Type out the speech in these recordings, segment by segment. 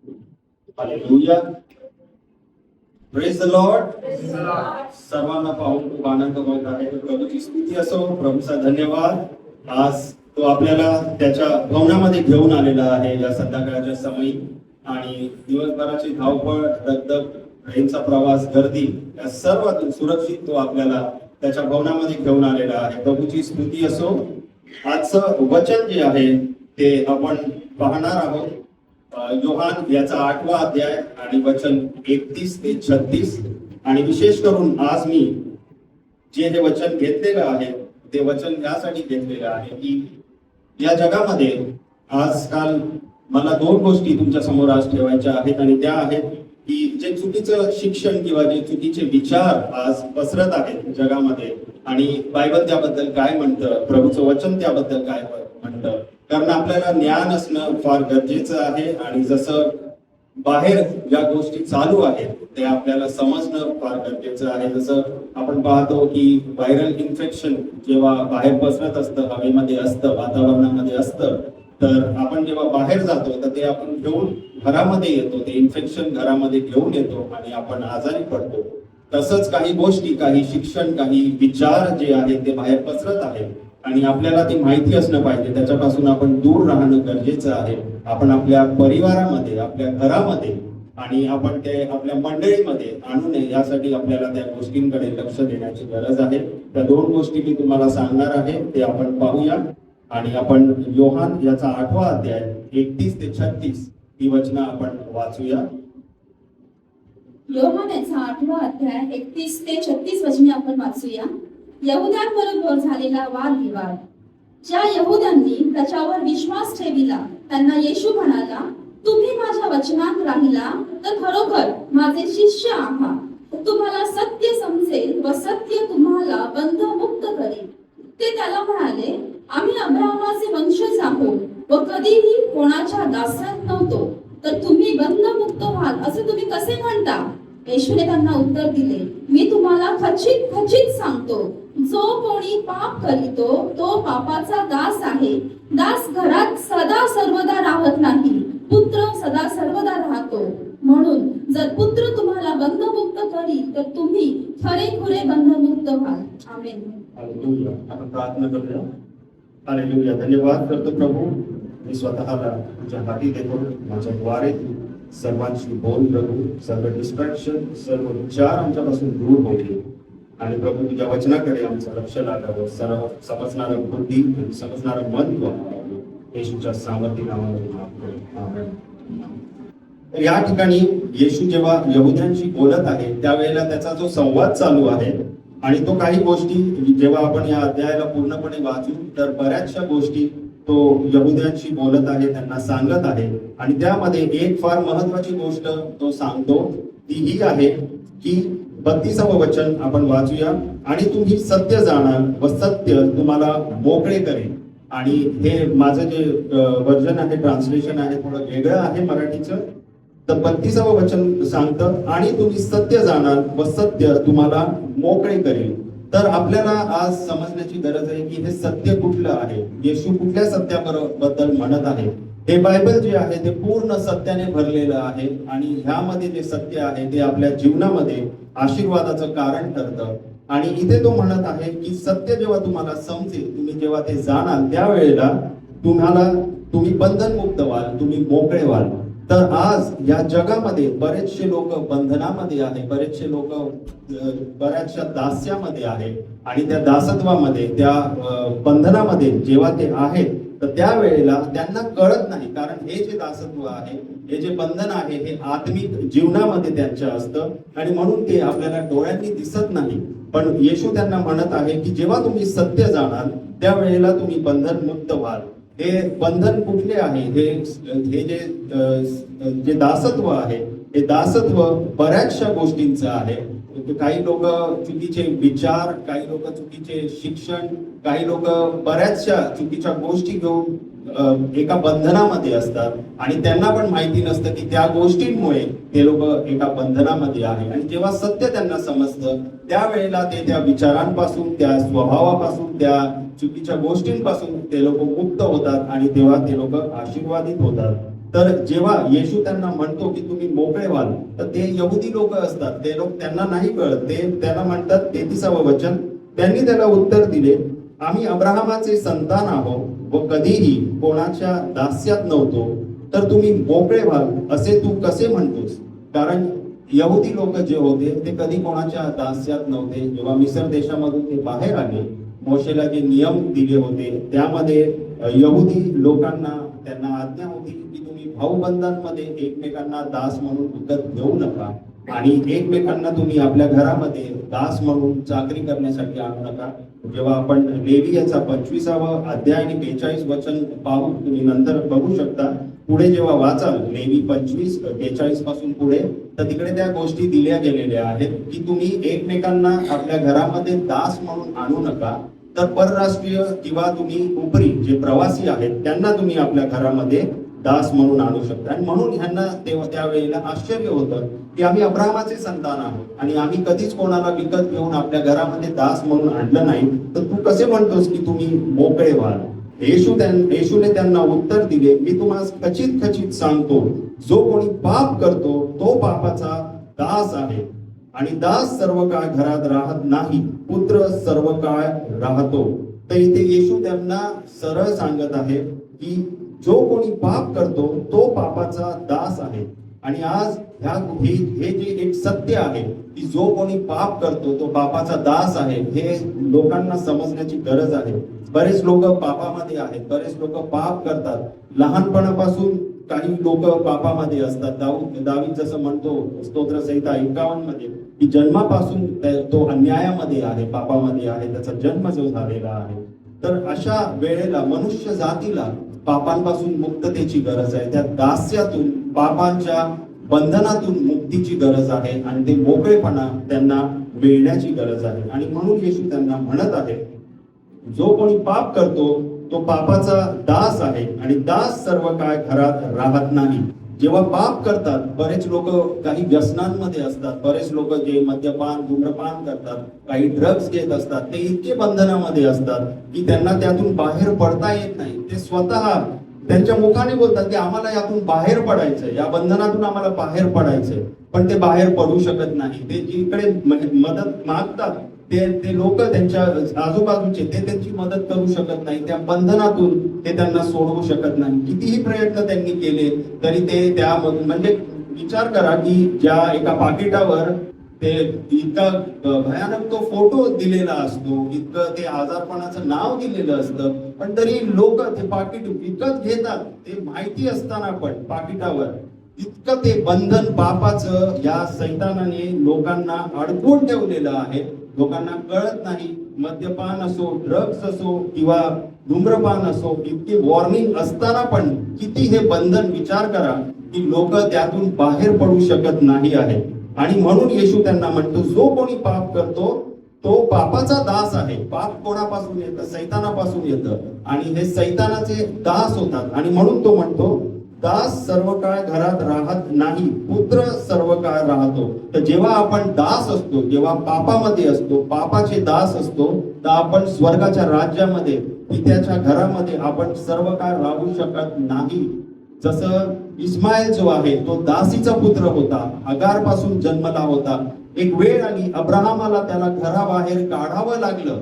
Hallelujah. Praise the Lord. सर्वांना पाहून खूप आनंद होत आहे. प्रभूची स्तुती असो, प्रभूचा धन्यवाद. आज तो आपल्याला त्याच्या भवनामध्ये घेऊन आलेला आहे या संध्याकाळच्या समयी. आणि दिवसभराची धावपळ, दगदग, ट्रेनचा प्रवास, गर्दी या सर्वातून सुरक्षित तो आपल्याला त्याच्या भवनामध्ये घेऊन आलेला आहे. प्रभूची स्तुती असो. आजचं वचन जे आहे ते आपण पाहणार आहोत. योहान याचा 8वा अध्याय आणि वचन 31 ते 36. आणि विशेष करून आज मी जे हे वचन घेतलेलं आहे ते वचन यासाठी घेतलेलं आहे की या जगामध्ये आजकाल मला 2 गोष्टी तुमच्या समोर आज ठेवायच्या आहेत. आणि त्या आहेत की जे चुकीचं शिक्षण किंवा जे चुकीचे विचार आज पसरत आहेत जगामध्ये, आणि बायबल त्याबद्दल काय म्हणतं, प्रभूचं वचन त्याबद्दल काय म्हणतं. कारण आपल्याला ज्ञान असणं फार गरजेचं आहे. आणि जसं बाहेर ज्या गोष्टी चालू आहेत ते आपल्याला समजणं फार गरजेचं आहे. जसं आपण पाहतो की व्हायरल इन्फेक्शन जेव्हा बाहेर पसरत असतं, हवेमध्ये असतं, वातावरणामध्ये असतं, तर आपण जेव्हा बाहेर जातो तर ते आपण घेऊन घरामध्ये येतो. ते इन्फेक्शन घरामध्ये घेऊन येतो आणि आपण आजारी पडतो. तसंच काही गोष्टी, काही शिक्षण, काही विचार जे आहेत ते बाहेर पसरत आहेत आणि आपल्याला ती माहिती असणं पाहिजे. त्याच्यापासून आपण दूर राहणं गरजेचं आहे. आपण आपल्या परिवारामध्ये, आपल्या घरामध्ये आणि आपण ते आपल्या मंडळीमध्ये आणू नये यासाठी आपल्याला त्या गोष्टींकडे लक्ष देण्याची गरज आहे. त्या 2 गोष्टी मी तुम्हाला सांगणार आहे, ते आपण पाहूया. आणि आपण योहान याचा 8वा अध्याय 31 ते 36 ही वचनं आपण वाचूया. योहान याचा 8वा अध्याय 31 ते 36 वचने आपण वाचूया. यहुद्यांबरोबर झालेला वादविवाद. ज्या यहुद्यांनी त्याच्यावर विश्वास ठेविला त्यांना येशू म्हणाला, तुम्ही माझ्या वचनात राहिला तर खरोखर माझे शिष्य आहात. तुम्हाला सत्य समजेल व सत्य तुम्हाला बंधमुक्त करेल. ते त्याला म्हणाले, आम्ही अब्राहमाचे वंशज आहोत व कधीही कोणाच्या दासात नव्हतो, तर तुम्ही बंधमुक्त व्हाल असे तुम्ही कसे म्हणता? येशूने त्यांना उत्तर दिले, मी तुम्हाला खचित खचित सांगतो, जो कोणी पाप करीतो तो पापाचा दास आहे. दास घरात सदा सर्वदा राहत नाही, पुत्र सदा सर्वदा राहतो. म्हणून जर पुत्र तुम्हाला बंधमुक्त करील तर तुम्ही खरेखुरे बंधमुक्त व्हाल. आमेन. हालेलुया. आपण प्रार्थना करूया. हालेलुया. धन्यवाद करतो प्रभू. मी स्वतःला तुझ्या हाती देतो. माझ्या द्वारे सर्वांशी बोल प्रभू. सर्व डिस्ट्रॅक्शन, सर्व विचार आमच्यापासून दूर होतील आणि प्रभू तुझ्या वचनाकडे आमचं लक्ष लागावं. सर्व समजणारं बुद्धी आणि समजणारं मन तू आम्हाला येशूच्या सामर्थ्य नावाने. तर या ठिकाणी येशू जेव्हा यहुद्यांशी बोलत आहे त्यावेळेला त्याचा जो संवाद चालू आहे आणि तो काही गोष्टी जेव्हा आपण या अध्यायाला पूर्णपणे वाचू तर बऱ्याचशा गोष्टी तो यहुद्यांशी बोलत आहे, त्यांना सांगत आहे. आणि त्यामध्ये एक फार महत्वाची गोष्ट तो सांगतो, ती ही आहे की 32वं वचन आपण वाचूया. आणि तुम्ही सत्य जाणाल व सत्य तुम्हाला मोकळे करेल. आणि हे माझं जे वर्जन आहे, ट्रान्सलेशन आहे, थोडं वेगळं आहे मराठीचं. तर 32वं वचन सांगतं, आणि तुम्ही सत्य जाणाल व सत्य तुम्हाला मोकळे करेल. तर आपल्याला आज समजण्याची गरज आहे की हे सत्य कुठलं आहे, येशू कुठल्या सत्याबद्दल म्हणत आहे. हे बायबल जे आहे ते पूर्ण सत्याने भरलेलं आहे आणि ह्यामध्ये जे सत्य आहे ते आपल्या जीवनामध्ये आशीर्वादाचं कारण ठरतं. आणि इथे तो म्हणत आहे की सत्य जेव्हा तुम्हाला समजेल, तुम्ही जेव्हा ते जाणाल त्यावेळेला तुम्ही बंधनमुक्त व्हाल, तुम्ही मोकळे व्हाल. तर आज या जगामध्ये बरेचसे लोक बंधनामध्ये आहे, बरेचसे लोक बऱ्याचशा दास्यामध्ये आहे. आणि त्या दासत्वामध्ये, त्या बंधनामध्ये जेव्हा ते आहेत तर त्यावेळेला त्यांना कळत नाही. कारण हे जे दासत्व आहे, हे जे बंधन आहे, हे आत्मिक जीवनामध्ये त्यांच्या असतं आणि म्हणून ते आपल्याला डोळ्यांनी दिसत नाही. पण येशू त्यांना म्हणत आहे की जेव्हा तुम्ही सत्य जाणाल त्यावेळेला तुम्ही बंधनमुक्त व्हाल. हे बंधन कुठले आहे? हे जे दासत्व आहे, हे दासत्व बऱ्याचशा गोष्टींचं आहे. काही लोक चुकीचे विचार, काही लोक चुकीचे शिक्षण, काही लोक बऱ्याचशा चुकीच्या गोष्टी घेऊन एका बंधनामध्ये असतात आणि त्यांना पण माहिती नसतं की त्या गोष्टींमुळे ते लोक एका बंधनामध्ये आहे. आणि जेव्हा सत्य त्यांना समजतं त्यावेळेला ते त्या विचारांपासून, त्या स्वभावापासून, त्या चुकीच्या गोष्टींपासून ते लोक मुक्त होतात आणि तेव्हा ते लोक आशीर्वादित होतात. तर जेव्हा येशू त्यांना म्हणतो की तुम्ही मोकळे व्हाल, तर ते यहुदी लोक असतात, ते लोक त्यांना नाही कळत, ते त्याला म्हणतात 33व वचन, त्यांनी त्याला उत्तर दिले, आम्ही अब्राहमाचे संतान आहोत व कधीही कोणाच्या दास्यात नव्हतो, तर तुम्ही मोकळे व्हाल असे तू कसे म्हणतोस? कारण यहुदी लोक जे होते ते कधी कोणाच्या दास्यात नव्हते. जेव्हा मिस्र देशामधून ते बाहेर आले, मोशेला जे नियम दिले होते त्यामध्ये यहुदी लोकांना त्यांना आज्ञा होती की तुम्ही भाऊबंधांमध्ये एकमेकांना दास म्हणून विकत घेऊ नका आणि एकमेकांना तुम्ही आपल्या घरामध्ये दास म्हणून चाकरी करण्यासाठी आणू नका. जेव्हा आपण लेवियाचा 25वा अध्याय आणि 42 वचन पाहू, तुम्ही नंतर बघू शकता, पुढे जेव्हा वाचाल लेवी 25:42 पासून पुढे, तर तिकडे त्या गोष्टी दिल्या गेलेल्या आहेत की तुम्ही एकमेकांना आपल्या घरामध्ये दास म्हणून आणू नका, तर परराष्ट्रीय किंवा तुम्ही उपरी जे प्रवासी आहेत त्यांना तुम्ही आपल्या घरामध्ये दास म्हणून आणू शकता. आणि म्हणून ह्यांना तेव्हा त्यावेळेला आश्चर्य होतं की आम्ही अब्राहमाचे संतान आहोत आणि आम्ही कधीच कोणाला विकत घेऊन आपल्या घरामध्ये दास म्हणून आणलं नाही, तर तू कसे म्हणतोस की तुम्ही मोकळे व्हाल? येशूने त्यांना उत्तर दिले, मी तुम्हाला खचित खचित सांगतो, जो कोणी पाप करतो तो पापाचा दास आहे आणि दास सर्व काळ घरात राहत नाही, पुत्र सर्व काळ राहतो. तर इथे येशू त्यांना सरळ सांगत आहे की जो कोणी पाप करतो तो पापाचा दास आहे. आणि आज हे जे एक सत्य आहे की जो कोणी पाप करतो तो पापाचा दास आहे, हे लोकांना समजण्याची गरज आहे. बरेच लोक पापामध्ये आहेत, बरेच लोक पाप करतात, लहानपणापासून काही लोक पापामध्ये असतात. दावीद जसं म्हणतो स्तोत्रसंहिता 51 मध्ये की जन्मापासून तो अन्यायामध्ये आहे, पापामध्ये आहे, त्याचा जन्म जो झालेला आहे. तर अशा वेळेला मनुष्य जातीला पापांपासून मुक्ततेची गरज आहे, त्या दास्यातून पापांच्या बंधनातून मुक्तीची गरज आहे आणि ते मोकळेपणा त्यांना मिळण्याची गरज आहे. आणि म्हणून येशू त्यांना म्हणत आहे, जो कोणी पाप करतो तो पापाचा दास आहे आणि दास सर्व काळ घरात राहत नाही. जेव्हा पाप करतात, बरेच लोक काही व्यसनांमध्ये असतात, बरेच लोक जे मद्यपान धूम्रपान करतात, काही ड्रग्ज घेत असतात, ते इतके बंधनामध्ये असतात की त्यांना त्यातून बाहेर पडता येत नाही. ते स्वतः त्यांच्या मुखाने बोलतात की आम्हाला यातून बाहेर पडायचंय, या बंधनातून आम्हाला बाहेर पडायचंय, पण ते बाहेर पडू शकत नाही. ते जिकडे मदत मागतात ते लोक त्यांच्या आजूबाजूचे ते त्यांची मदत करू शकत नाही, त्या बंधनातून ते त्यांना सोडवू शकत नाही. कितीही प्रयत्न त्यांनी केले तरी ते त्यामधून, म्हणजे विचार करा की ज्या एका पाकिटावर ते इतका भयानक तो फोटो दिलेला असतो, इतकं ते आजारपणाचं नाव दिलेलं असतं, पण तरी लोक ते पाकिट विकत घेतात. ते माहिती असताना पण पाकिटावर इतकं ते बंधन पापाचं या सैतानाने लोकांना अडकवून ठेवलेलं आहे. लोकांना कळत नाही. मद्यपान असो, ड्रग्स असो किंवा धूम्रपान असो, इतकी वॉर्निंग असताना पण किती हे बंधन, विचार करा की लोक त्यातून बाहेर पडू शकत नाही आहे. आणि म्हणून येशू त्यांना म्हणतो, जो कोणी पाप करतो तो पापाचा दास आहे. पाप कोणापासून येतं? सैतानापासून येतं आणि हे सैतानाचे दास होतात. आणि म्हणून तो म्हणतो, दास सर्व काळ घरात राहत नाही, पुत्र सर्व काळ राहतो. तर जेव्हा आपण दास असतो, जेव्हा पापामध्ये असतो, पापाचे दास असतो, तर आपण स्वर्गाच्या राज्यामध्ये, पित्याच्या घरामध्ये आपण सर्व काळ राहू शकत नाही. जसं इस्माईल जो आहे तो दासीचा पुत्र होता, हगार पासून जन्मला होता. एक वेळ आली, अब्राहमाला त्याला घराबाहेर काढावं लागलं.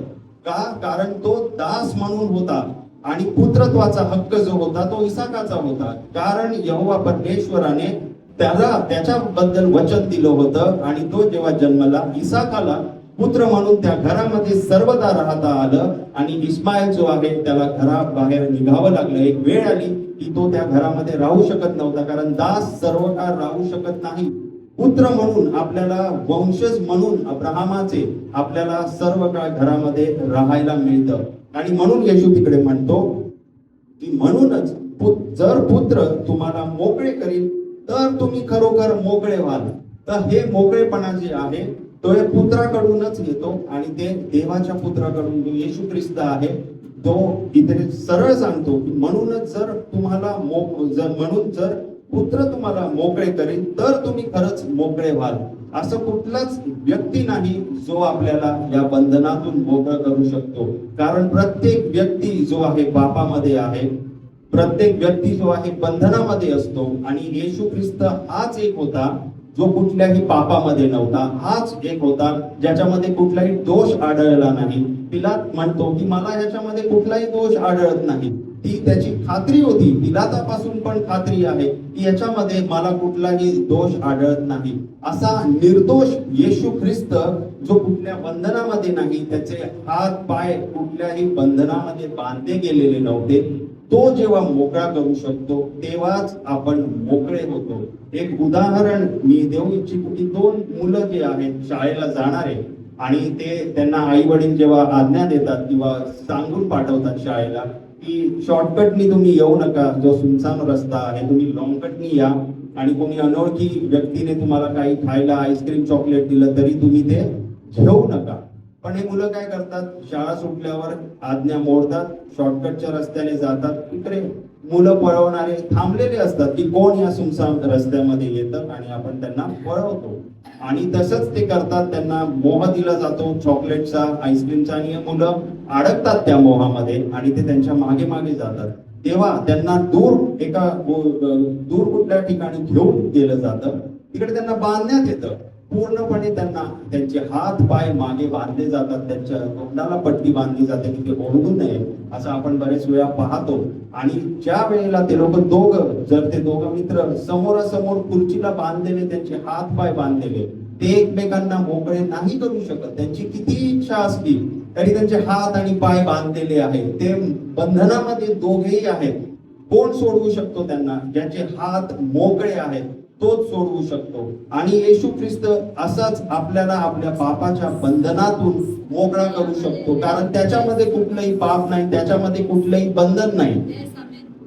का? कारण तो दास म्हणून होता आणि पुत्रत्वाचा हक्क जो होता तो इसाकाचा होता. कारण यहोवा परमेश्वराने त्याला त्याच्याबद्दल वचन दिलं होतं आणि तो जेव्हा जन्मला, इसाकाला पुत्र म्हणून त्या घरामध्ये सर्वदा राहता आलं आणि इस्माईल जो आहे त्याला घराबाहेर निघावं लागलं. एक वेळ आली की तो त्या घरामध्ये राहू शकत नव्हता, कारण दास सर्व काळ राहू शकत नाही. पुत्र म्हणून आपल्याला, वंशज म्हणून अब्राहमाचे आपल्याला सर्व काळ घरामध्ये राहायला मिळतं. आणि म्हणून येशू तिकडे म्हणतो की म्हणूनच जर पुत्र तुम्हाला मोकळे करील तर तुम्ही खरोखर मोकळे व्हाल. तर हे मोकळेपणा जे आहे तो या पुत्राकडूनच येतो आणि ते देवाच्या पुत्राकडून, जो येशू ख्रिस्त आहे, तो इथे सरळ सांगतो की म्हणूनच जर तुम्हाला जर पुत्र तुम्हाला मोकळे करील तर तुम्ही खरंच मोकळे व्हाल. असं कुठलाच व्यक्ती नाही जो आपल्याला या बंधनातून मोकळं करू शकतो. कारण प्रत्येक व्यक्ती जो आहे पापामध्ये आहे. प्रत्येक व्यक्ती जो आहे बंधनामध्ये असतो आणि येशू ख्रिस्त हाच एक होता जो कुठल्याही पापामध्ये नव्हता, हाच एक होता ज्याच्यामध्ये कुठलाही दोष आढळला नाही. पिलात म्हणतो की मला ह्याच्यामध्ये कुठलाही दोष आढळत नाही. ती त्याची खात्री होती, पिलातापासून पण खात्री आहे की याच्यामध्ये मला कुठलाही दोष आढळत नाही. असा निर्दोष येशू ख्रिस्त जो कुठल्या बंधनामध्ये नाही, त्याचे हात पाय कुठल्याही बंधनामध्ये बांधले गेलेले नव्हते, तो जेव्हा मोकळा करू शकतो तेव्हाच आपण मोकळे होतो. एक उदाहरण मी देऊ इच्छितो की 2 मुलं जे आहेत शाळेला जाणारे आणि ते त्यांना आई वडील जेव्हा आज्ञा देतात किंवा सांगून पाठवतात शाळेला की शॉर्टकटनी तुम्ही येऊ नका, जो सुनसान रस्ता आहे तुम्ही लॉंगकटनी या, आणि कोणी अनोळखी व्यक्तीने तुम्हाला काही खायला आईस्क्रीम चॉकलेट दिलं तरी तुम्ही ते घेऊ नका. पण हे मुलं काय करतात, शाळा सुटल्यावर आज्ञा मोडतात, शॉर्टकटच्या रस्त्याने जातात. इकडे मुलं पळवणारे थांबलेले असतात की कोण या सुनसान रस्त्यामध्ये येतं आणि आपण त्यांना पळवतो. आणि तसंच ते करतात, त्यांना मोह दिला जातो चॉकलेटचा, आईस्क्रीमचा, आणि हे मुलं अडकतात त्या मोहामध्ये आणि ते त्यांच्या मागे मागे जातात. तेव्हा त्यांना दूर कुठल्या ठिकाणी घेऊन गेलं जातं, तिकडे त्यांना बांधण्यात येतं. पूर्णपणे त्यांना त्यांचे हात पाय मागे बांधले जातात, त्यांच्या तोंडाला पट्टी बांधली जाते की ते ओरडू नये, असं आपण बरेच वेळा पाहतो. आणि ज्या वेळेला ते लोक जर ते दोघं मित्र समोरासमोर खुर्चीला बांधलेले, त्यांचे हात पाय बांधलेले, ते एकमेकांना मोकळे नाही करू शकत. त्यांची किती इच्छा असली तरी त्यांचे हात आणि पाय बांधलेले आहे, ते बंधनामध्ये दोघेही आहेत. कोण सोडवू शकतो त्यांना? ज्याचे हात मोकळे आहेत तोच सोडवू शकतो. आणि येशू ख्रिस्त असाच आपल्याला आपल्या पापाच्या बंधनातून मोकळा करू शकतो, कारण त्याच्यामध्ये कुठलंही पाप नाही, त्याच्यामध्ये कुठलंही बंधन नाही.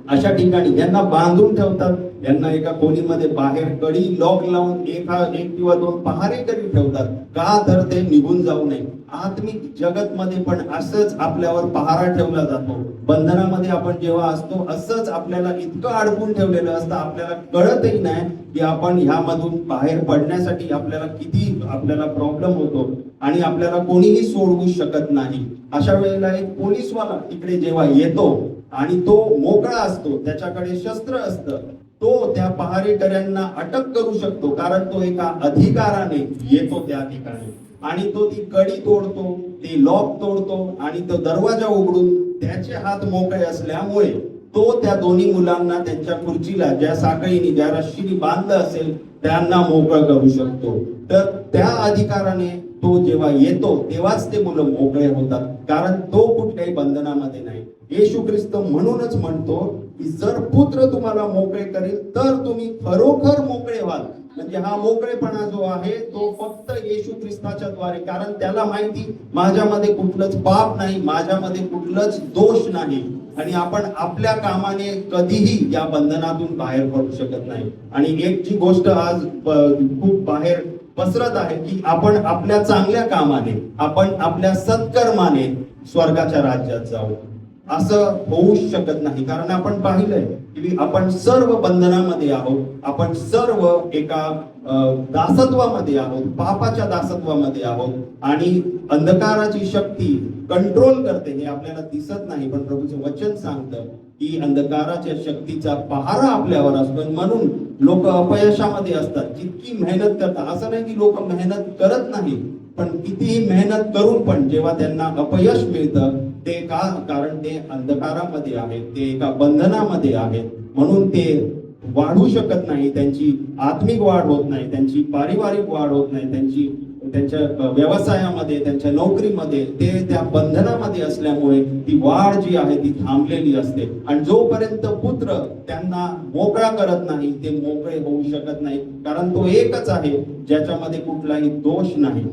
अशा ठिकाणी ज्यांना बांधून ठेवतात, यांना एका खोलीमध्ये बाहेर कडी लॉक लावून एक किंवा 2 पहारेकरी ठेवतात. का? तर ते निघून जाऊ नये. आत्मिक जगत मध्ये पण असंच आपल्यावर पहारा ठेवला जातो. बंधनामध्ये आपण जेव्हा असतो असंच आपल्याला इतकं अडकून ठेवलेलं असतं, आपल्याला कळतही नाही की आपण ह्यामधून बाहेर पडण्यासाठी आपल्याला प्रॉब्लेम होतो आणि आपल्याला कोणीही सोडवू शकत नाही. अशा वेळेला एक पोलीसवाला इकडे जेव्हा येतो आणि तो मोकळा असतो, त्याच्याकडे शस्त्र असतं, तो त्या पहारेकऱ्यांना अटक करू शकतो, कारण तो एका अधिकाराने येतो त्या ठिकाणी आणि तो ती कडी तोडतो, ती लॉक तोडतो आणि तो दरवाजा उघडून त्याचे हात मोकळे असल्यामुळे तो त्या दोन्ही मुलांना त्यांच्या खुर्चीला ज्या साखळीने ज्या रश्शीने बांधलं असेल त्यांना मोकळं करू शकतो. तर त्या अधिकाराने तो जेव्हा येतो तेव्हाच ते मुलं मोकळे होतात, कारण तो कुठल्याही बंधनामध्ये नाही. येशू ख्रिस्त म्हणूनच म्हणतो की जर पुत्र तुम्हाला मोकळे करेल तर तुम्ही खरोखर मोकळे व्हाल. म्हणजे हा मोकळेपणा जो आहे तो फक्त येशू ख्रिस्ताच्या द्वारे, कारण त्याला माहिती माझ्यामध्ये कुठलंच पाप नाही, माझ्यामध्ये कुठलंच दोष नाही आणि आपण आपल्या कामाने कधीही या बंधनातून बाहेर पडू शकत नाही. आणि एक जी गोष्ट आज खूप बाहेर पसरत आहे की आपण आपल्या चांगल्या कामाने, आपण आपल्या सत्कर्माने स्वर्गाच्या राज्यात जाऊ, असं होऊ शकत नाही. कारण आपण पाहिलंय की आपण सर्व बंधनामध्ये आहोत, आपण सर्व एका दासत्वामध्ये आहोत, पापाच्या दासत्वामध्ये आहोत आणि अंधकाराची शक्ती कंट्रोल करते हे आपल्याला दिसत नाही, पण प्रभूचं वचन सांगतं की अंधकाराच्या शक्तीचा पहारा आपल्यावर असतो. म्हणून लोक अपयशामध्ये असतात, जितकी मेहनत करतात. असं नाही की लोक मेहनत करत नाही, पण कितीही मेहनत करून पण जेव्हा त्यांना अपयश मिळतं ते का? कारण ते अंधकारामध्ये आहेत, ते एका बंधनामध्ये आहेत, म्हणून ते वाढू शकत नाही, त्यांची आत्मिक वाढ होत नाही, त्यांची पारिवारिक वाढ होत नाही, त्यांच्या व्यवसायामध्ये, त्यांच्या नोकरीमध्ये ते त्या बंधनामध्ये असल्यामुळे ती वाढ जी आहे ती थांबलेली असते. आणि जोपर्यंत पुत्र त्यांना मोकळा करत नाही ते मोकळे होऊ शकत नाही, कारण तो एकच आहे ज्याच्यामध्ये कुठलाही दोष नाही.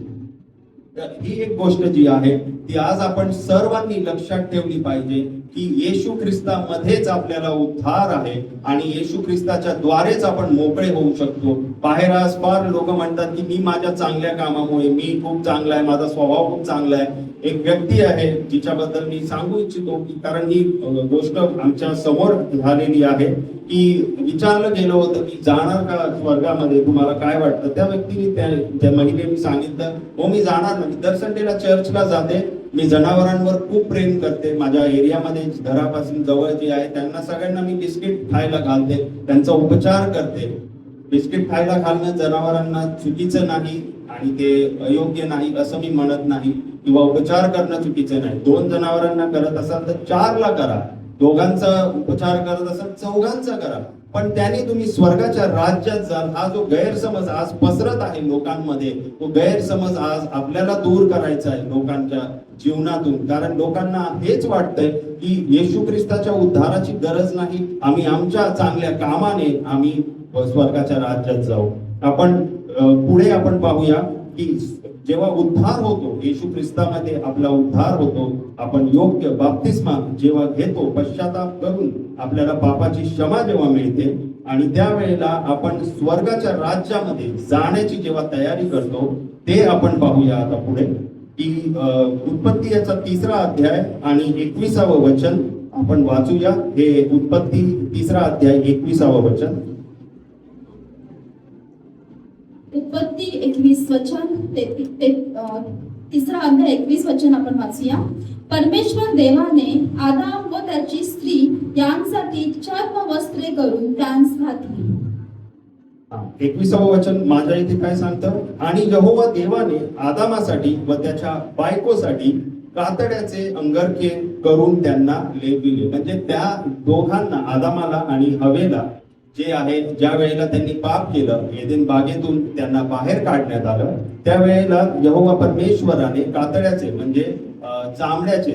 तर ही एक गोष्ट जी आहे ती आज आपण सर्वांनी लक्षात ठेवली पाहिजे की येशू ख्रिस्तामध्येच आपल्याला उद्धार आहे आणि येशू ख्रिस्ताच्या द्वारेच आपण मोकळे होऊ शकतो. बाहेर आज फार लोक म्हणतात की मी माझ्या चांगल्या कामामुळे, मी खूप चांगला आहे, माझा स्वभाव खूप चांगला आहे. एक व्यक्ती आहे जिच्याबद्दल मी सांगू इच्छितो की कारण ही गोष्ट आमच्या समोर झालेली आहे की विचारलं गेलं होतं की जाणार का स्वर्गामध्ये, तुम्हाला काय वाटतं? त्या व्यक्तीने त्या महिलेने सांगितलं, हो मी जाणार नाही, दर संडेला चर्चला जाते मी जनावरांवर खूप प्रेम करते. माझ्या एरियामध्ये घरापासून जवळ जे आहे त्यांना सगळ्यांना मी बिस्किट खायला घालते, त्यांचा उपचार करते. बिस्किट खायला घालणं जनावरांना चुकीचं नाही आणि ते अयोग्य नाही असं मी म्हणत नाही, किंवा उपचार करणं चुकीचं नाही. 2 जनावरांना करत असाल तर 4ला करा, दोघांचा उपचार करत असाल 4घांचा करा. पण त्याने तुम्ही स्वर्गाच्या राज्यात जाल. हा जो गैरसमज आज पसरत आहे लोकांमध्ये, तो गैरसमज आज आपल्याला दूर करायचा आहे लोकांच्या जीवनातून. कारण लोकांना हेच वाटतंय की येशू ख्रिस्ताच्या उद्धाराची गरज नाही, आम्ही आमच्या चांगल्या कामाने आम्ही स्वर्गाच्या राज्यात जाऊ. आपण पुढे आपण पाहूया की जेव्हा उद्धार होतो, येशू ख्रिस्तामध्ये आपला उद्धार होतो, आपण योग्य बाप्तिस्मा जेव्हा घेतो, पश्चाताप करून आपल्याला पापाची क्षमा जेव्हा मिळते आणि त्यावेळेला आपण स्वर्गाच्या राज्यामध्ये जाण्याची जेव्हा तयारी करतो, ते आपण पाहूया आता पुढे की उत्पत्ती याचा 3रा अध्याय आणि 21वं वचन आपण वाचूया. हे उत्पत्ती 3रा अध्याय 21वं वचन. उत्पत्ती 21 वचन 3रा अध्याय 21 वचन आपण वाचूया. परमेश्वर देवाने आदाम व त्याची स्त्री यांसाठी चर्म वस्त्रे करून त्यांस घातली. 21वं वचन माझ्या इथे काय सांगतं, आणि यहोवा देवाने आदामासाठी व त्याच्या बायकोसाठी कातड्याचे अंगरखे करून त्यांना लेपिले. म्हणजे त्या दोघांना, आदामाला आणि हवेला जे आहे, ज्या वेळेला त्यांनी पाप केलं, एदेन बागेतून त्यांना बाहेर काढण्यात आलं, त्यावेळेला यहोवा परमेश्वराने कातड्याचे म्हणजे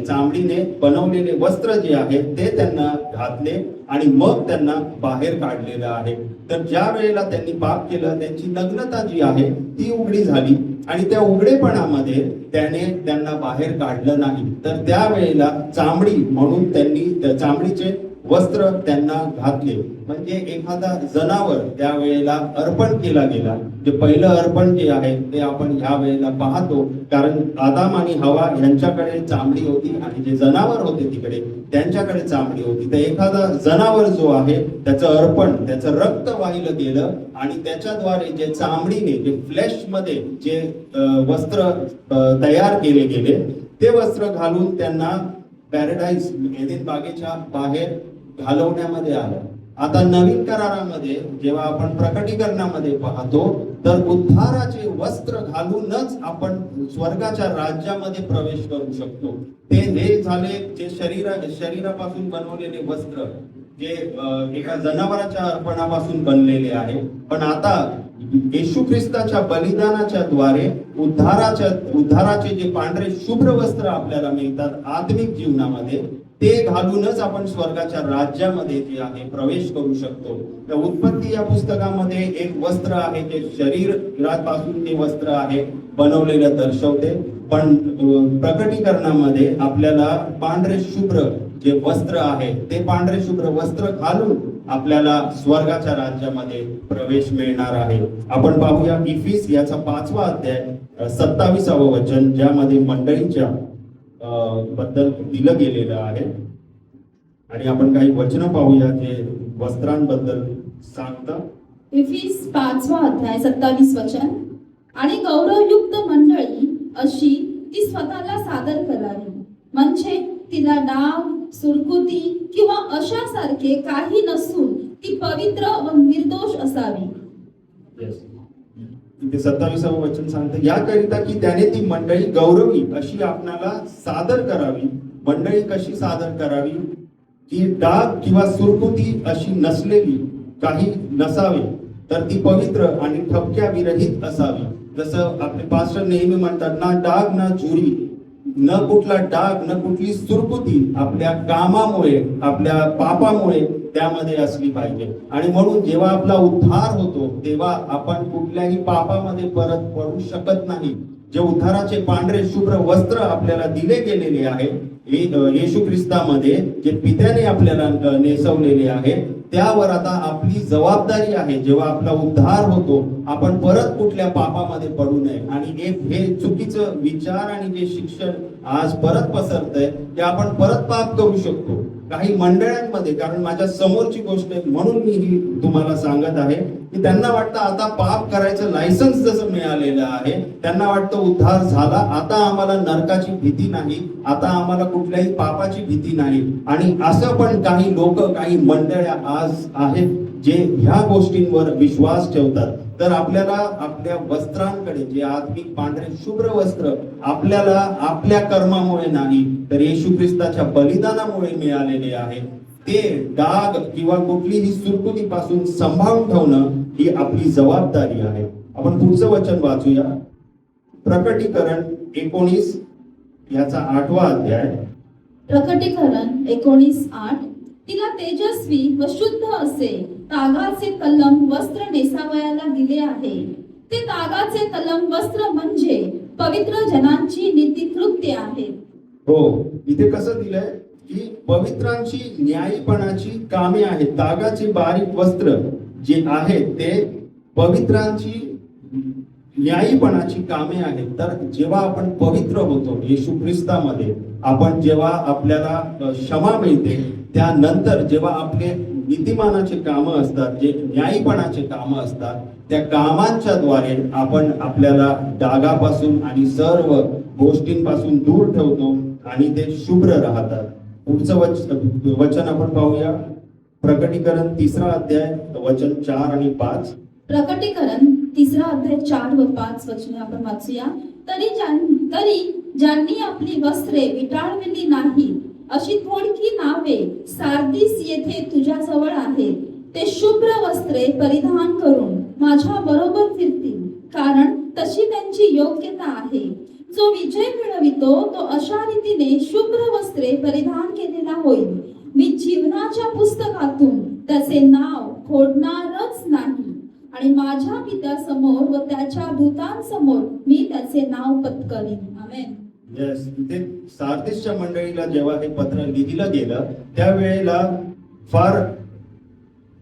चामडीने बनवलेले वस्त्र जे आहे ते त्यांना घातले आणि मग त्यांना बाहेर काढलेलं आहे. तर ज्या वेळेला त्यांनी पाप केलं, त्यांची नग्नता जी आहे ती उघडी झाली आणि त्या उघडेपणामध्ये त्याने त्यांना बाहेर काढलं नाही. तर त्यावेळेला चामडी म्हणून त्यांनी त्या चामडीचे वस्त्र त्यांना घातले. म्हणजे एखादा जनावर त्यावेळेला अर्पण केला गेला. जे पहिलं अर्पण जे आहे ते आपण ह्या वेळेला पाहतो, कारण आदाम आणि हवा यांच्याकडे चामडी होती आणि जे जनावर होते तिकडे त्यांच्याकडे चामडी होती. तर एखादा जनावर जो आहे त्याचं अर्पण, त्याचं रक्त वाहिलं गेलं आणि त्याच्याद्वारे जे चामडीने, जे फ्लेश मध्ये जे वस्त्र तयार केले गेले, ते वस्त्र घालून त्यांना पॅराडाईज एदेन बागेच्या बाहेर घालवण्यामध्ये आलं. आता नवीन करारामध्ये जेव्हा आपण प्रकटीकरणामध्ये पाहतो, तर उद्धाराचे वस्त्र घालूनच आपण स्वर्गाच्या राज्यामध्ये प्रवेश करू शकतो. हे झाले जे शरीरापासून बनवलेले वस्त्र, जे एका जनावराच्या अर्पणापासून बनलेले आहे. पण आता येशू ख्रिस्ताच्या बलिदानाच्या द्वारे उद्धाराचे जे पांढरे शुभ्र वस्त्र आपल्याला मिळतात आत्मिक जीवनामध्ये, ते घालूनच आपण स्वर्गाच्या राज्यामध्ये जे आहे प्रवेश करू शकतो. तर उत्पत्ती या पुस्तकामध्ये एक वस्त्र आहे जे शरीरापासून ते वस्त्र आहे बनवलेलं दर्शवते. पण प्रकटीकरणामध्ये आपल्याला पांढरे शुभ्र जे वस्त्र आहे ते पांढरे शुभ्र वस्त्र घालून आपल्याला स्वर्गाच्या राज्यामध्ये प्रवेश मिळणार आहे. आपण पाहूया इफिस याचा 5वा अध्याय 27वं वचन, ज्यामध्ये मंडळीच्या बद्दल दिलं गेलेलं आहे. आणि आपण काही वचन पाहूया जे वस्त्रांबद्दल सांगतात. इफिस 5वा अध्याय 27 वचन. आणि गौरवयुक्त मंडळी अशी ती स्वतःला सादर करावी, म्हणजे तिला डाग, सुरकुती किंवा अशासारखे काही नसून ती पवित्र व निर्दोष असावी. इथे 27वं वचन सांगतं, याकरिता की त्याने ती मंडळी गौरवी अशी आपणाला सादर करावी. मंडळी कशी सादर करावी, की डाग किंवा सुरकुती अशी नसलेली, काही नसावी, तर ती पवित्र आणि ठपक्या विरहित असावी. जसं आपले पास्टर नेहमी म्हणतात, ना डाग ना चुरी, न कुठला डाग, न कुठली सुरकुती आपल्या कामामुळे, आपल्या पापामुळे त्यामध्ये असली पाहिजे. आणि म्हणून जेव्हा आपला उद्धार होतो तेव्हा आपण कुठल्याही पापामध्ये परत पडू शकत नाही. जे उद्धाराचे पांढरे शुभ्र वस्त्र आपल्याला दिले गेलेले आहे येशू ख्रिस्तामध्ये, जे पित्याने आपल्याला नेसवलेले आहे, त्यावर आता आपली जबाबदारी आहे. जेव्हा आपला उद्धार होतो आपण परत कुठल्या पापामध्ये पडू नये. आणि हे चुकीचं विचार आणि जे शिक्षण आज परत पसरतंय, ते आपण परत पाप करू शकतो. काही मंडळांमध्ये, कारण माझ्या समोरची गोष्ट आहे म्हणून मी ही तुम्हाला सांगत आहे, की त्यांना वाटतं आता पाप करायचं लायसन्स जसं मिळालेलं आहे, त्यांना वाटतं उद्धार झाला, आता आम्हाला नरकाची भीती नाही, आता आम्हाला कुठल्याही पापाची भीती नाही. आणि असं पण काही लोक, काही मंडळ्या आज आहेत जे ह्या गोष्टींवर विश्वास ठेवतात. तर आपल्याला आपल्या वस्त्रांकडे, जे आत्मिक पांढरे शुभ्र वस्त्र आपल्याला आपल्या कर्मामुळे नाही तर येशू ख्रिस्ताच्या बलिदानामुळे मिळालेले आहे, ते डाग किंवा कुठलीही सुरकुतीपासून सांभाळून ठेवणं ही आपली जबाबदारी आहे. आपण पुढचं वचन वाचूया. प्रकटीकरण 19 याचा 8वा अध्याय. प्रकटीकरण 19:8. तिला तेजस्वी व शुद्ध असे तागाचे तलम वस्त्र नेसावयाला दिले आहे. ते तागाचे तलम वस्त्र म्हणजे पवित्र जनांची नीतिकृत्ये आहेत. हो, इथे कसं दिलंय की पवित्रांची न्यायीपणाची कामे आहेत. तागाचे बारीक वस्त्र जे आहेत ते पवित्रांची न्यायीपणाची कामे आहेत. तर जेव्हा आपण पवित्र होतो येशू ख्रिस्तामध्ये, आपण जेव्हा आपल्याला क्षमा मिळते, त्यानंतर जेव्हा आपले नीतिमानाचे कामं असतात, जे न्यायीपणाचे कामं असतात, त्या कामांच्या द्वारे आपण आपल्याला डागापासून आणि सर्व गोष्टींपासून दूर ठेवतो आणि ते शुभ्र राहतात. पुढचं वचन आपण पाहूया. प्रकटीकरण 3रा अध्याय वचन 4 आणि 5. प्रकटीकरण 3रा अध्याय 4 व 5 वचने आपण वाचूया. तरी ज्यांनी आपली वस्त्रे विटाळलेली नाही अशी थोडकी नावे सार्दिस येथे तुझ्याजवळ आहेत, ते शुभ्र वस्त्रे परिधान करून माझ्या बरोबर फिरतील, कारण तशी त्यांची योग्यता आहे. जो विजय मिळवितो तो अशा रीतीने शुभ्र वस्त्रे परिधान केलेला होईल. मी जीवनाच्या पुस्तकातून त्याचे नाव खोडणारच नाही आणि माझ्या पित्यासमोर व त्याच्या दूतांसमोर मी त्याचे नाव पत्करीन. आमेन. येस, इथे सार्दिसच्या मंडळीला जेव्हा हे पत्र लिहिलं गेलं त्यावेळेला फार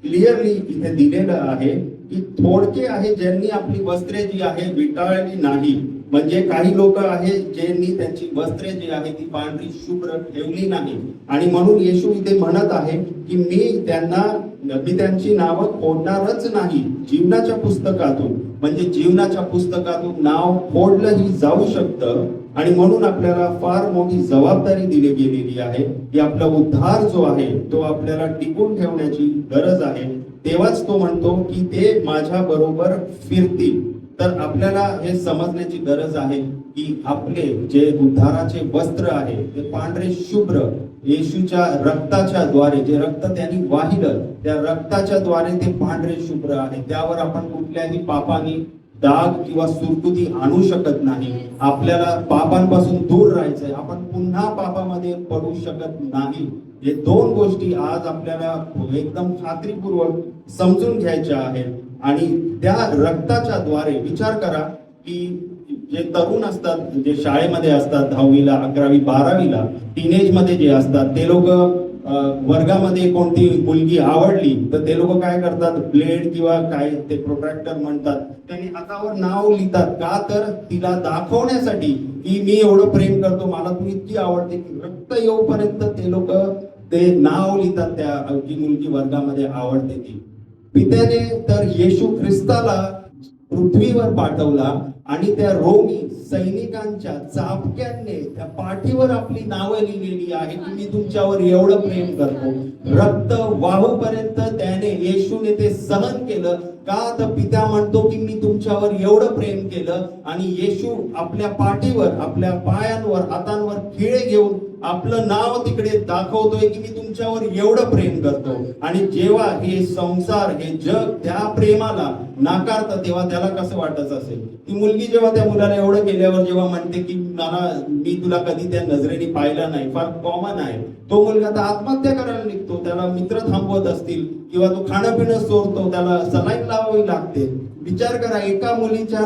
क्लिअरली इथे दिलेलं आहे की थोडके आहे ज्यांनी आपली वस्त्रे जी आहे विटाळली नाही. म्हणजे काही लोक आहेत ज्यांनी त्यांची वस्त्रे जी आहे ती पांढरी शुभ्र ठेवली नाही, आणि म्हणून येशू इथे म्हणत आहे की मी त्यांची नावं खोडणारच नाही जीवनाच्या पुस्तकातून. म्हणजे जीवनाच्या पुस्तकातून नाव खोडलंही जाऊ शकतं, आणि म्हणून आपल्याला फार मोठी जबाबदारी दिली गेलेली आहे की आपला उद्धार जो आहे तो आपल्याला टिकून ठेवण्याची गरज आहे. तेव्हाच तो म्हणतो की ते माझ्या बरोबर फिरतील. तर आपल्याला हे समजण्याची गरज आहे की आपले जे उद्धाराचे वस्त्र आहे ते पांढरे शुभ्र येशूच्या रक्ताच्या द्वारे, जे रक्त त्यांनी वाहिलं त्या रक्ताच्या द्वारे ते पांढरे शुभ्र आहे. त्यावर आपण कुठल्याही पापाने डाग किंवा सुरकुती आणू शकत नाही. आपल्याला पापांपासून दूर राहायचंय, आपण पुन्हा पापामध्ये पडू शकत नाही. हे दोन गोष्टी आज आपल्याला एकदम खात्रीपूर्वक समजून घ्यायच्या आहेत. आणि त्या रक्ताच्या द्वारे विचार करा की जे तरुण असतात, जे शाळेमध्ये असतात 10वीला 11वी 12वीला टीनेज मध्ये जे असतात, ते लोक वर्गामध्ये कोणती मुलगी आवडली तर ते लोक काय करतात, ब्लेड किंवा काय ते प्रोट्रॅक्टर म्हणतात, त्यांनी हातावर नाव लिहितात. का तर तिला दाखवण्यासाठी की मी एवढं प्रेम करतो, मला तू इतकी आवडते, की रक्त येऊपर्यंत ते लोक ते नाव लिहितात त्या जी मुलगी वर्गामध्ये आवडते ती. पित्याने तर येशू ख्रिस्ताला पृथ्वीवर पाठवला आणि त्या रोमी सैनिकांच्या चापक्यांनी त्या पाठीवर आपली नावं लिहिलेली आहे की मी तुमच्यावर एवढं प्रेम करतो. रक्त वाहूपर्यंत त्याने येशूने ते सहन केलं. का तर पिता म्हणतो की मी तुमच्यावर एवढं प्रेम केलं, आणि येशू आपल्या पाठीवर, आपल्या पायांवर, हातांवर खिळे घेऊन आपलं नाव तिकडे दाखवतोय की मी तुमच्यावर एवढं प्रेम करतो. आणि जेव्हा हे संसार, हे जग त्या प्रेमाला नाकारतं तेव्हा त्याला कसं वाटत असेल. ती मुलगी जेव्हा त्या मुलाला एवढं केल्यावर जेव्हा म्हणते की मी तुला कधी त्या नजरेने पाहिलं नाही, फार कॉमन आहे. तो मुलगा तर आत्महत्या करायला निघतो, त्याला मित्र थांबवत असतील किंवा तो खाणं पिणं सोडतो, त्याला सलाईन लावावी लागते. विचार करा, एका मुलीच्या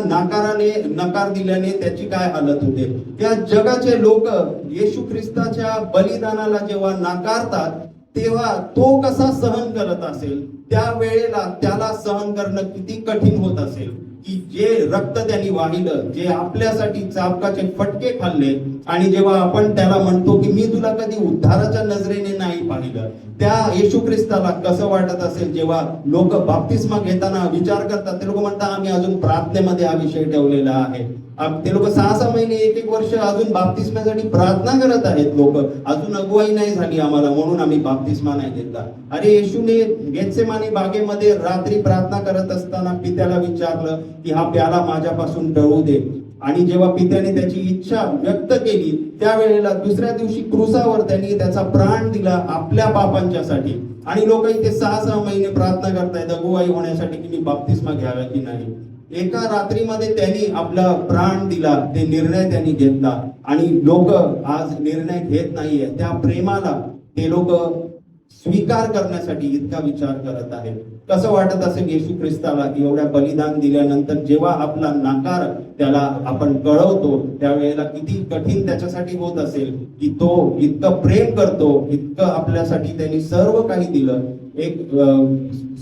नकार दिल्याने त्याची काय हालत होते. त्या जगाचे लोक येशू ख्रिस्ताच्या बलिदानाला जेव्हा नाकारतात तेव्हा तो कसा सहन करत असेल. त्या वेळेला त्याला सहन करणं किती कठीण होत असेल, की जे रक्त त्यांनी वाहिलं, जे आपल्यासाठी चाबकाचे फटके खाल्ले, आणि जेव्हा आपण त्याला म्हणतो की मी तुला कधी उद्धाराच्या नजरेने नाही पाहिलं, त्या येशू ख्रिस्ताला कसं वाटत असेल जेव्हा लोक बाप्तिस्मा घेताना विचार करतात. ते लोक म्हणतात आम्ही अजून प्रार्थनेमध्ये हा विषय ठेवलेला आहे. ते लोक 6-6 महिने 1-1 वर्ष अजून बाप्तिस्म्यासाठी प्रार्थना करत आहेत. लोक अजून अगुवाई नाही झाली आम्हाला म्हणून आम्ही बाप्तिस्मा नाही घेतला. अरे येशूने गेत्सेमानी बागेमध्ये रात्री प्रार्थना करत असताना पित्याला विचारलं की हा प्याला माझ्यापासून टळू दे, आणि जेव्हा पित्याने त्याची इच्छा व्यक्त केली त्यावेळेला दुसऱ्या दिवशी क्रुसावर त्यांनी त्याचा प्राण दिला आपल्या पापांच्यासाठी. आणि लोक इथे 6-6 महिने प्रार्थना करतायत अगुवाई होण्यासाठी की मी बाप्तिस्मा घ्यावा की नाही. एका रात्रीमध्ये त्यांनी आपला प्राण दिला, ते निर्णय त्यांनी घेतला. आणि लोक आज निर्णय घेत नाहीये, त्या प्रेमाला ते लोक स्वीकार करण्यासाठी इतका विचार करत आहेत. कसं वाटत असेल येशू ख्रिस्ताला एवढ्या बलिदान दिल्यानंतर जेव्हा आपला नाकार त्याला आपण कळवतो त्यावेळेला किती कठीण त्याच्यासाठी होत असेल, की तो इतकं प्रेम करतो, इतकं आपल्यासाठी त्यांनी सर्व काही दिलं. एक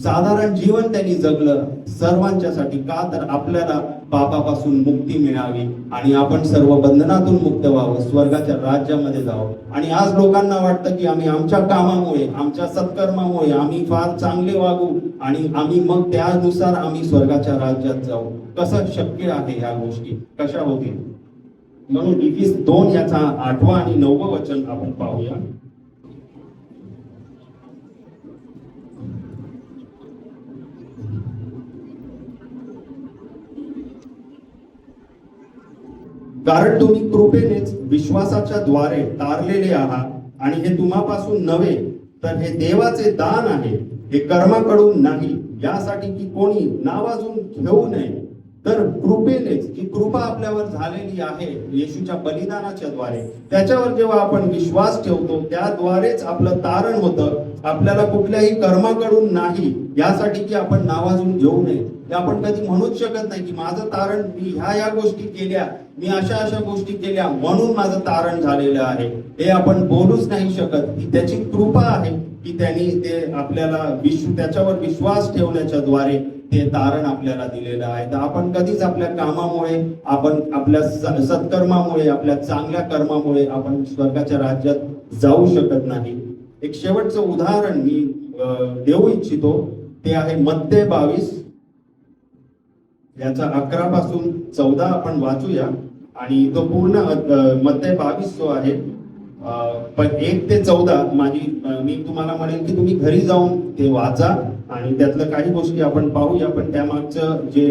साधारण जीवन त्यांनी जगलं सर्वांच्यासाठी. का तर आपल्याला पापापासून मुक्ती मिळावी आणि आपण सर्व बंधनातून मुक्त व्हावं, स्वर्गाच्या राज्यामध्ये जावं. आणि आज लोकांना वाटतं की आम्ही आमच्या कामामुळे, आमच्या सत्कर्मामुळे आम्ही फार चांगले वागू आणि आम्ही मग त्यानुसार आम्ही स्वर्गाच्या राज्यात जाऊ. कसं शक्य आहे? ह्या गोष्टी कशा होतील? म्हणून इफिस 2 याचा 8वं आणि 9वं वचन आपण पाहूया. कारण तुम्ही कृपेनेच विश्वासाच्या द्वारे तारलेले आहात, आणि हे तुम्हापासून नव्हे तर हे देवाचे दान आहे, हे कर्माकडून नाही, यासाठी की कोणी नावाजून घेऊ नये. तर कृपेनेच, जी कृपा आपल्यावर झालेली आहे येशूच्या बलिदानाच्या द्वारे, त्याच्यावर जेव्हा आपण विश्वास ठेवतो त्याद्वारेच आपलं तारण होतं. आपल्याला कुठल्याही कर्माकडून नाही, यासाठी की आपण नावाजून घेऊ नये. हे आपण कधी म्हणूच शकत नाही की माझं तारण, मी ह्या गोष्टी केल्या, मी अशा गोष्टी केल्या म्हणून माझं तारण झालेलं आहे. हे आपण बोलूच नाही शकत. की त्याची कृपा आहे की त्यांनी ते आपल्याला त्याच्यावर विश्वास ठेवण्याच्या द्वारे ते तारण आपल्याला दिलेलं आहे. तर आपण कधीच आपल्या कामामुळे, आपण आपल्या सत्कर्मामुळे, आपल्या चांगल्या कर्मामुळे आपण स्वर्गाच्या राज्यात जाऊ शकत नाही. एक शेवटचं उदाहरण मी देऊ इच्छितो, ते आहे मत्ते 22 याचा 11 पासून 14 आपण वाचूया. आणि तो पूर्ण मत्ते 22 जो आहे पण 1 ते 14 मी तुम्हाला म्हणेन की तुम्ही घरी जाऊन ते वाचा आणि त्यातलं काही गोष्टी आपण पाहूया. पण त्यामागचं जे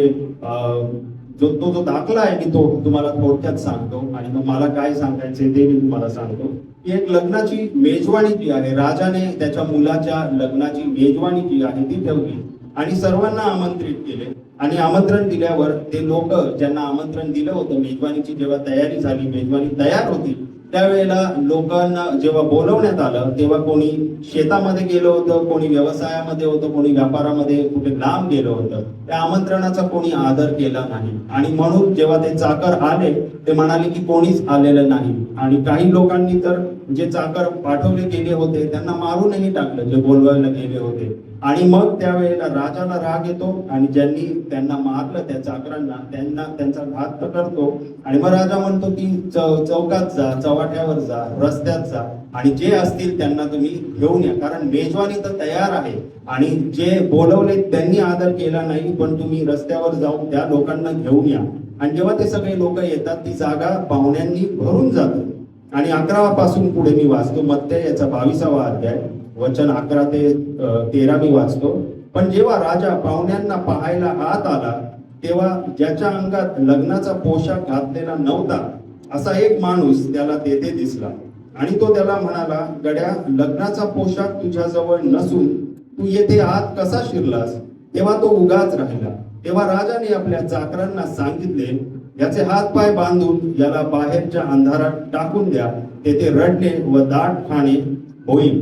जो दाखला आहे मी तो तुम्हाला थोडक्यात सांगतो आणि मग मला काय सांगायचे ते मी तुम्हाला सांगतो. की एक लग्नाची मेजवानी जी आहे, राजाने त्याच्या मुलाच्या लग्नाची मेजवानी जी आहे ती ठेवली आणि सर्वांना आमंत्रित केले. आणि आमंत्रण दिल्यावर ते लोक ज्यांना आमंत्रण दिलं होतं, मेजवानीची जेव्हा तयारी झाली, मेजवानी तयार होती, त्यावेळेला लोकांना जेव्हा बोलवण्यात आलं तेव्हा कोणी शेतामध्ये गेलं होतं, कोणी व्यवसायामध्ये होतं, कोणी व्यापारामध्ये कुठे लांब गेलं होतं. त्या आमंत्रणाचा कोणी आदर केला नाही. आणि म्हणून जेव्हा ते चाकर आले ते म्हणाले की कोणीच आलेलं नाही. आणि काही लोकांनी तर जे चाकर पाठवले गेले होते त्यांना मारूनही टाकलं, जे बोलवायला गेले होते. आणि मग त्यावेळेला राजाला राग येतो आणि ज्यांनी त्यांना मारलं त्या चाकरांना, त्यांचा घात करतो. आणि मग राजा म्हणतो की चौकात जा, चव्हाट्यावर जा, रस्त्यात जा आणि जे असतील त्यांना तुम्ही घेऊन या, कारण मेजवानी तर तयार आहे आणि जे बोलवले त्यांनी आदर केला नाही, पण तुम्ही रस्त्यावर जाऊन त्या लोकांना घेऊन या. आणि जेव्हा ते सगळे लोक येतात ती जागा पाहुण्यांनी भरून जाते. आणि 11 पासून पुढे मी वाचतो, मत्ते याचा 22वा अध्याय वचन 11 ते 13 मी वाचतो. पण जेव्हा राजा पाहुण्यांना पाहायला आत आला तेव्हा ज्याच्या अंगात लग्नाचा पोशाख घातलेला नव्हता असा एक माणूस त्याला तेथे दिसला. आणि तो त्याला म्हणाला, गड्या, लग्नाचा पोशाख तुझ्याजवळ नसून तू येथे आत कसा शिरलास? तेव्हा तो उगाच राहिला. तेव्हा राजाने आपल्या चाकरांना सांगितले, याचे हात पाय बांधून याला बाहेरच्या अंधारात टाकून द्या, तेथे रडणे व दाट खाणे होईल.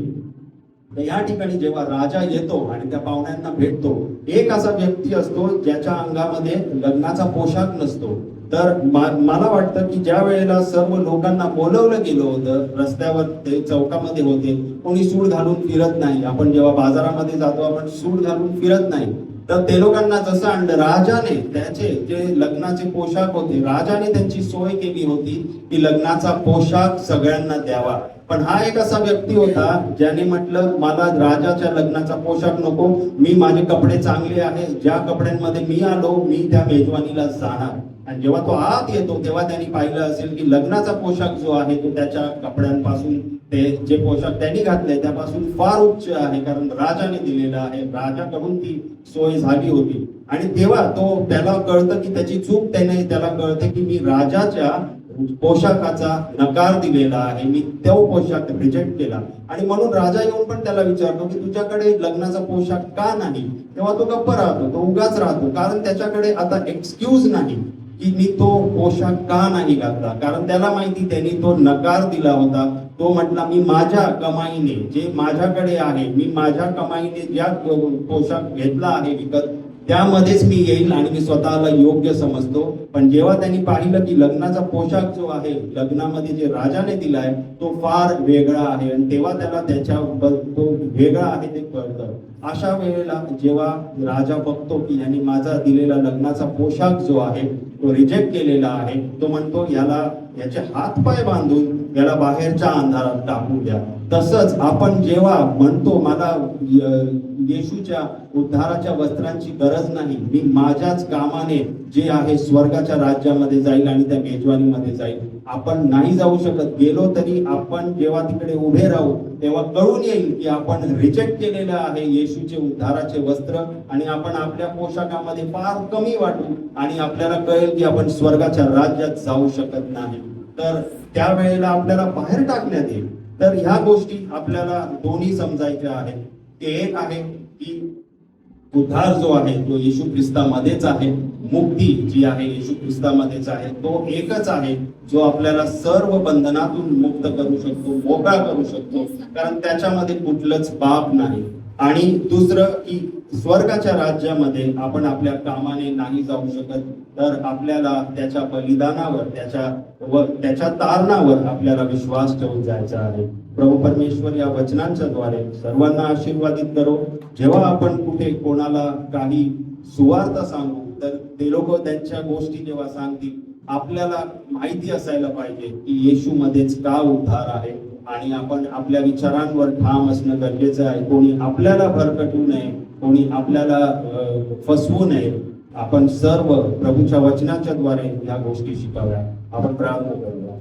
तर या ठिकाणी जेव्हा राजा येतो आणि त्या पाहुण्यांना भेटतो, एक असा व्यक्ती असतो ज्याच्या अंगामध्ये लग्नाचा पोशाख नसतो. तर मला वाटतं की ज्या वेळेला सर्व लोकांना बोलवलं गेलं होतं, रस्त्यावर ते चौकामध्ये होते, कोणी सूट घालून फिरत नाही. आपण जेव्हा बाजारामध्ये जातो आपण सूट घालून फिरत नाही. तर ते लोकांना जसं आणलं राजाने, त्याचे जे लग्नाचे पोशाख होते, राजाने त्यांची सोय केली होती की लग्नाचा पोशाख सगळ्यांना द्यावा. पण हा एक असा व्यक्ती होता ज्याने म्हटलं मला राजाच्या लग्नाचा पोशाख नको, मी माझे कपडे चांगले आहे, ज्या कपड्यांमध्ये मी आलो मी त्या मेजवानीला जाणार. आणि जेव्हा तो आत येतो तेव्हा त्यांनी पाहिलं असेल की लग्नाचा पोशाख जो आहे तो त्याच्या कपड्यांपासून, ते जे पोशाख त्यांनी घातले त्यापासून फार उच्च आहे, कारण राजाने दिलेला आहे, राजाकडून ती सोय झाली होती. आणि तेव्हा त्याला कळतं की त्याची चूक, त्याला कळते की मी राजाच्या पोशाखाचा नकार दिलेला आहे, मी तो पोशाख रिजेक्ट केला. आणि म्हणून राजा येऊन पण त्याला विचारतो की तुझ्याकडे लग्नाचा पोशाख का नाही. तेव्हा तो गप्प राहतो, तो उगाच राहतो, कारण त्याच्याकडे आता एक्सक्यूज नाही की मी तो पोशाख का नाही घातला. कारण त्याला माहिती, त्यांनी तो नकार दिला होता. तो म्हटला मी माझ्या कमाईने, जे माझ्याकडे आहे, मी माझ्या कमाईने ज्या पोशाख घेतला आहे विकत, त्यामध्येच मी येईल आणि मी स्वतःला योग्य समजतो. पण जेव्हा त्यांनी पाहिलं की लग्नाचा पोशाख जो आहे लग्नामध्ये जे राजाने दिलाय तो फार वेगळा आहे, आणि तेव्हा त्याला तो वेगळा आहे ते कळतं. अशा वेळेला जेव्हा राजा बघतो की यांनी माझा दिलेला लग्नाचा पोशाख जो आहे तो रिजेक्ट केलेला आहे, तो म्हणतो याचे हातपाय बांधून याला बाहेरच्या अंधारात टाकू द्या. तसंच आपण जेव्हा म्हणतो मला येशूच्या उद्धाराच्या वस्त्रांची गरज नाही, मी माझ्याच कामाने जे आहे स्वर्गाच्या राज्यामध्ये जाईल आणि त्या मेजवानीमध्ये जाईल. आपण नाही जाऊ शकत, गेलो तरी आपण जेव्हा तिकडे उभे राहू तेव्हा कळून येईल की आपण रिजेक्ट केलेलं आहे येशूचे उद्धाराचे वस्त्र, आणि आपण आपल्या पोशाखामध्ये फार कमी वाटू आणि आपल्याला कळेल की आपण स्वर्गाच्या राज्यात जाऊ शकत नाही. तर त्यावेळेला आपल्याला बाहेर टाकण्यात येईल. तर ह्या गोष्टी आपल्याला दोन्ही समजायच्या आहेत. ते एक आहे की उद्धार जो आहे तो येशू ख्रिस्तामध्येच आहे, मुक्ती जी आहे येशू ख्रिस्तामध्येच आहे. तो एकच आहे जो आपल्याला सर्व बंधनातून मुक्त करू शकतो, मोकळा करू शकतो, कारण त्याच्यामध्ये कुठलंच पाप नाही. आणि दुसरं की स्वर्गाच्या राज्यामध्ये आपण आपल्या कामाने नाही जाऊ शकत, तर आपल्याला त्याच्या बलिदानावर, त्याच्या तारणावर आपल्याला विश्वास ठेवून जायचा आहे. प्रभू परमेश्वर या वचनांच्या द्वारे सर्वांना आशीर्वादित करो. जेव्हा आपण कुठे कोणाला काही सुवार्थ सांगू तर ते लोक त्यांच्या गोष्टी जेव्हा सांगतील, आपल्याला माहिती असायला पाहिजे की येशू मध्येच का उद्धार आहे, आणि आपण आपल्या विचारांवर ठाम असणं गरजेचं आहे. कोणी आपल्याला भरकटू नये, कोणी आपल्याला फसवू नये. आपण सर्व प्रभूच्या वचनाच्या द्वारे या गोष्टी शिकाव्या. आपण प्रार्थना करूया.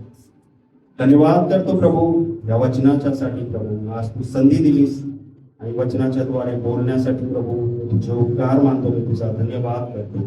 धन्यवाद करतो प्रभू या वचनाच्या साठी. प्रभू आज तू संधी दिलीस आणि वचनाच्या द्वारे बोलण्यासाठी प्रभू तुझे उपकार मानतो, मी तुझा धन्यवाद करतो.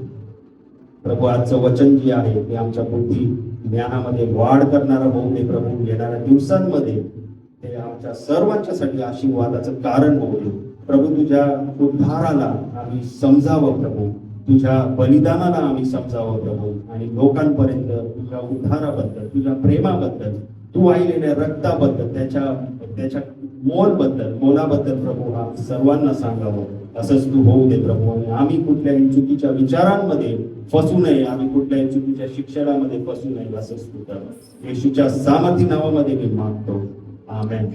प्रभू आजचं वचन जे आहे ते आमच्या बुद्धी ज्ञानामध्ये वाढ करणारं होऊ दे प्रभू. येणाऱ्या दिवसांमध्ये ते आमच्या सर्वांच्यासाठी आशीर्वादाचं कारण होऊ दे प्रभू. तुझ्या उद्धाराला आम्ही समजावं प्रभू, तुझ्या बलिदानाला आम्ही समजावं प्रभू, आणि लोकांपर्यंत तुझ्या उद्धाराबद्दल, तुझ्या प्रेमाबद्दल, तू वाहिलेल्या रक्ताबद्दल, त्याच्या मोलाबद्दल प्रभू आम्ही सर्वांना सांगावं. असंच तू होऊ दे प्रभू. आणि आम्ही कुठल्याही चुकीच्या विचारांमध्ये फसू नये, आम्ही कुठल्याही चुकीच्या शिक्षणामध्ये फसू नये, असंच तू कर. येशूच्या सामर्थी नावामध्ये मी मागतो. आमेन.